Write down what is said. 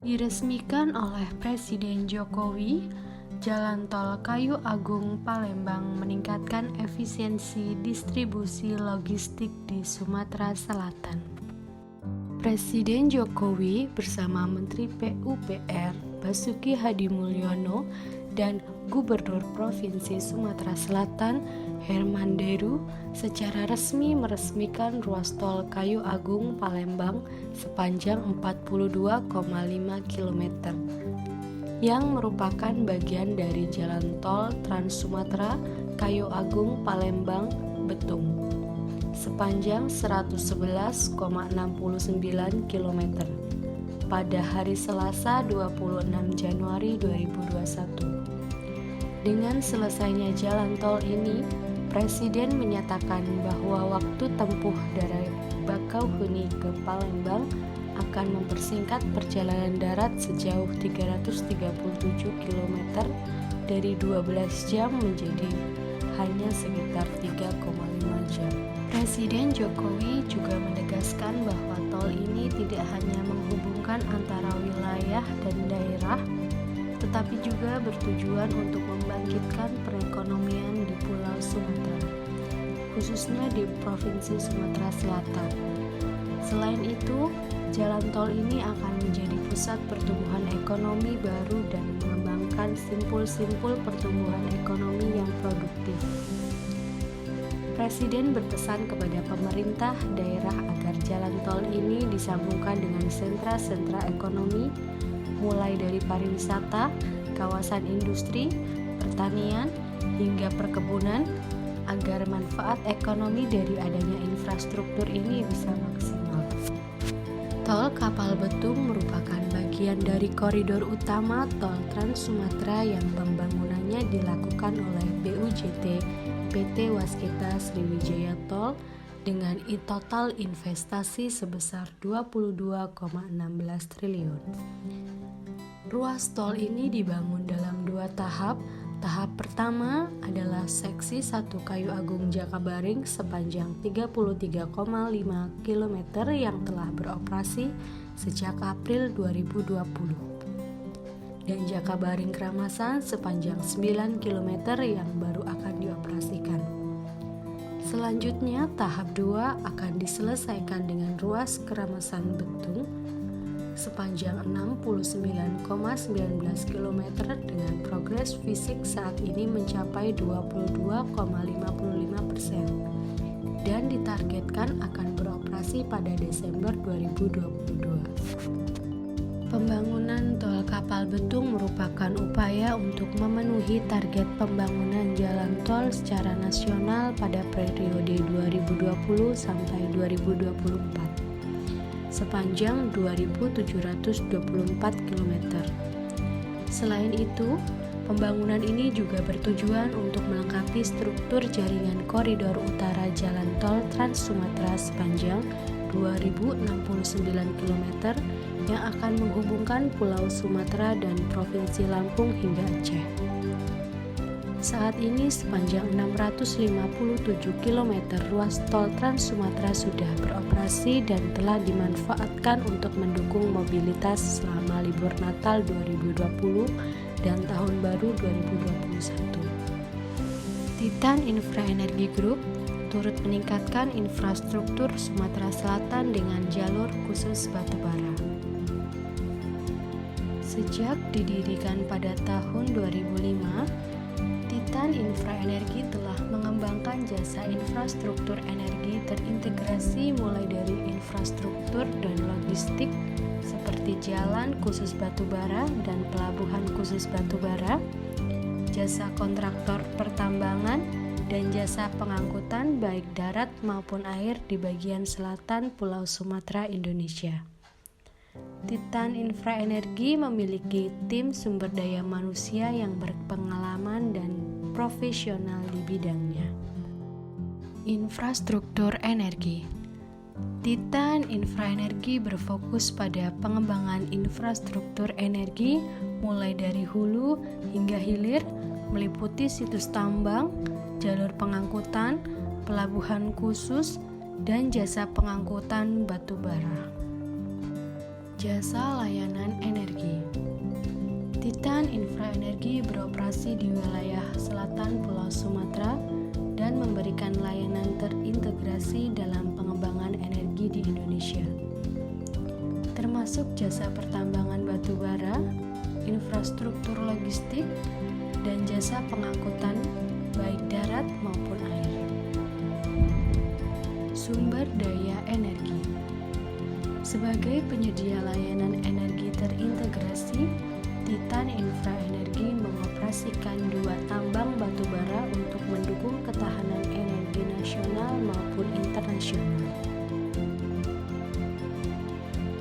Diresmikan oleh Presiden Jokowi, Jalan Tol Kayu Agung Palembang meningkatkan efisiensi distribusi logistik di Sumatera Selatan. Presiden Jokowi bersama Menteri PUPR Basuki Hadimulyono dan Gubernur Provinsi Sumatera Selatan Herman Deru secara resmi meresmikan ruas tol Kayu Agung Palembang sepanjang 42,5 km yang merupakan bagian dari jalan tol Trans Sumatera Kayu Agung Palembang Betung sepanjang 111,69 km pada hari Selasa 26 Januari 2021. Dengan selesainya jalan tol ini, Presiden menyatakan bahwa waktu tempuh dari Bakauheni ke Palembang akan mempersingkat perjalanan darat sejauh 337 km dari 12 jam menjadi hanya sekitar 3,5 jam. Presiden Jokowi juga menegaskan bahwa tol ini tidak hanya menghubungkan antara wilayah dan daerah, tetapi juga bertujuan untuk membangkitkan perekonomian di Pulau Sumatera, khususnya di Provinsi Sumatera Selatan. Selain itu, jalan tol ini akan menjadi pusat pertumbuhan ekonomi baru dan mengembangkan simpul-simpul pertumbuhan ekonomi yang produktif. Presiden berpesan kepada pemerintah daerah agar jalan tol ini disambungkan dengan sentra-sentra ekonomi, mulai dari pariwisata, kawasan industri, pertanian, hingga perkebunan, agar manfaat ekonomi dari adanya infrastruktur ini bisa maksimal. Tol Kapal Betung merupakan bagian dari koridor utama tol Trans Sumatera yang pembangunannya dilakukan oleh BUJT PT Waskita Sriwijaya Tol dengan total investasi sebesar 22,16 triliun. Ruas tol ini dibangun dalam 2 tahap. Tahap pertama adalah seksi 1 Kayu Agung Jakabaring sepanjang 33,5 km yang telah beroperasi sejak April 2020 dan Jakabaring Kramasan sepanjang 9 km yang baru akan dioperasikan. Selanjutnya tahap 2 akan diselesaikan dengan ruas Kramasan Betung sepanjang 69,19 km dengan progres fisik saat ini mencapai 22,55% dan ditargetkan akan beroperasi pada Desember 2022. Pembangunan tol Kapal Betung merupakan upaya untuk memenuhi target pembangunan jalan tol secara nasional pada periode 2020 sampai 2024. Sepanjang 2.724 km. Selain itu, pembangunan ini juga bertujuan untuk melengkapi struktur jaringan koridor utara jalan tol Trans Sumatera sepanjang 2.069 km yang akan menghubungkan Pulau Sumatera dan Provinsi Lampung hingga Aceh. Saat ini sepanjang 657 km ruas tol Trans Sumatera sudah beroperasi dan telah dimanfaatkan untuk mendukung mobilitas selama libur Natal 2020 dan Tahun Baru 2021. Titan Infra Energy Group turut meningkatkan infrastruktur Sumatera Selatan dengan jalur khusus batubara. Sejak didirikan pada tahun 2005, Titan Infra Energy telah mengembangkan jasa infrastruktur energi terintegrasi mulai dari infrastruktur dan logistik seperti jalan khusus batubara dan pelabuhan khusus batubara, jasa kontraktor pertambangan, dan jasa pengangkutan baik darat maupun air di bagian selatan Pulau Sumatera, Indonesia. Titan Infra Energy memiliki tim sumber daya manusia yang berpengalaman dan profesional di bidangnya. Infrastruktur energi. Titan Infra Energy berfokus pada pengembangan infrastruktur energi mulai dari hulu hingga hilir, meliputi situs tambang, jalur pengangkutan, pelabuhan khusus, dan jasa pengangkutan batu bara. Jasa layanan energi. berlokasi di wilayah selatan Pulau Sumatera dan memberikan layanan terintegrasi dalam pengembangan energi di Indonesia, termasuk jasa pertambangan batu bara, infrastruktur logistik, dan jasa pengangkutan baik darat maupun air. Sumber daya energi. Sebagai penyedia layanan energi terintegrasi, Titan Infra Energi mengoperasikan 2 tambang batu bara untuk mendukung ketahanan energi nasional maupun internasional.